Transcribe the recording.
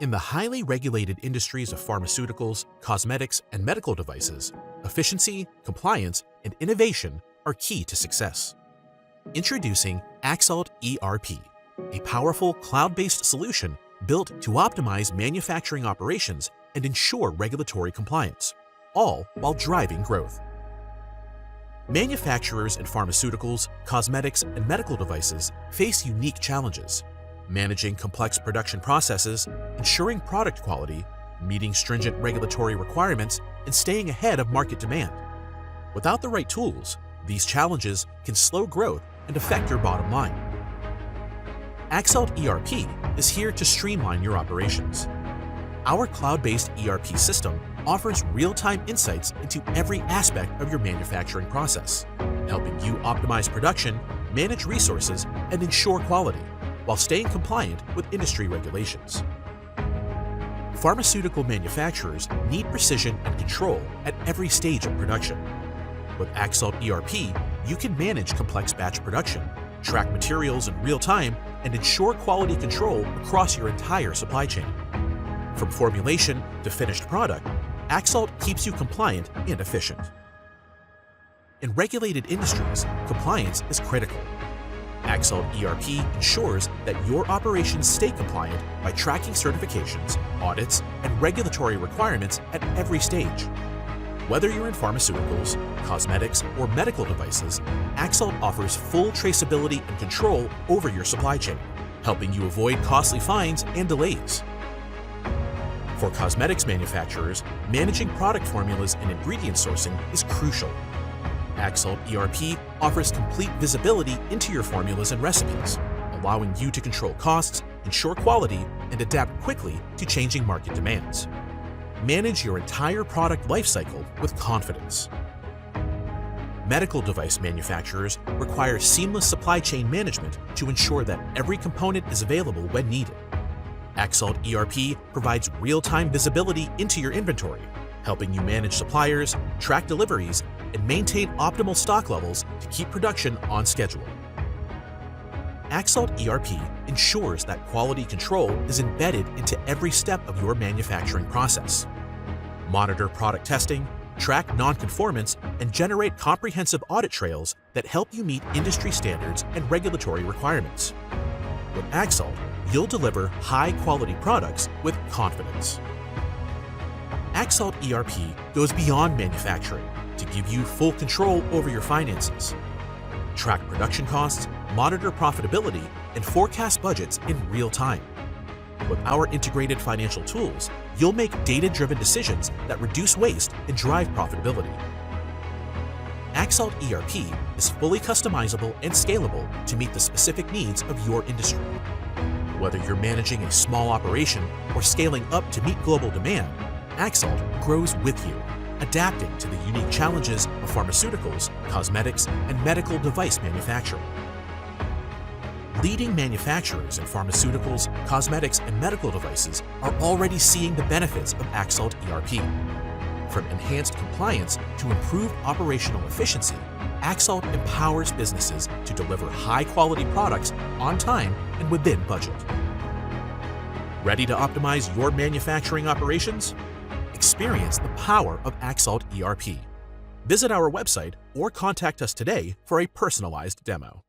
In the highly regulated industries of pharmaceuticals, cosmetics, and medical devices, efficiency, compliance, and innovation are key to success. Introducing Axalt ERP, a powerful cloud-based solution built to optimize manufacturing operations and ensure regulatory compliance, all while driving growth. Manufacturers in pharmaceuticals, cosmetics, and medical devices face unique challenges, managing complex production processes, ensuring product quality, meeting stringent regulatory requirements, and staying ahead of market demand. Without the right tools, these challenges can slow growth and affect your bottom line. Axalt ERP is here to streamline your operations. Our cloud-based ERP system offers real-time insights into every aspect of your manufacturing process, helping you optimize production, manage resources, and ensure quality, while staying compliant with industry regulations. Pharmaceutical manufacturers need precision and control at every stage of production. With Axalt ERP, you can manage complex batch production, track materials in real time, and ensure quality control across your entire supply chain. From formulation to finished product, Axalt keeps you compliant and efficient. In regulated industries, compliance is critical. Axalt ERP ensures that your operations stay compliant by tracking certifications, audits, and regulatory requirements at every stage. Whether you're in pharmaceuticals, cosmetics, or medical devices, Axalt offers full traceability and control over your supply chain, helping you avoid costly fines and delays. For cosmetics manufacturers, managing product formulas and ingredient sourcing is crucial. Axalt ERP offers complete visibility into your formulas and recipes, allowing you to control costs, ensure quality, and adapt quickly to changing market demands. Manage your entire product lifecycle with confidence. Medical device manufacturers require seamless supply chain management to ensure that every component is available when needed. Axalt ERP provides real-time visibility into your inventory, helping you manage suppliers, track deliveries, and maintain optimal stock levels to keep production on schedule. Axalt ERP ensures that quality control is embedded into every step of your manufacturing process. Monitor product testing, track non-conformance, and generate comprehensive audit trails that help you meet industry standards and regulatory requirements. With Axalt, you'll deliver high-quality products with confidence. Axalt ERP goes beyond manufacturing to give you full control over your finances. Track production costs, monitor profitability, and forecast budgets in real time. With our integrated financial tools, you'll make data-driven decisions that reduce waste and drive profitability. Axalt ERP is fully customizable and scalable to meet the specific needs of your industry. Whether you're managing a small operation or scaling up to meet global demand, Axalt grows with you, adapting to the unique challenges of pharmaceuticals, cosmetics, and medical device manufacturing. Leading manufacturers in pharmaceuticals, cosmetics, and medical devices are already seeing the benefits of Axalt ERP. From enhanced compliance to improved operational efficiency, Axalt empowers businesses to deliver high-quality products on time and within budget. Ready to optimize your manufacturing operations? Experience the power of Axalt ERP. Visit our website or contact us today for a personalized demo.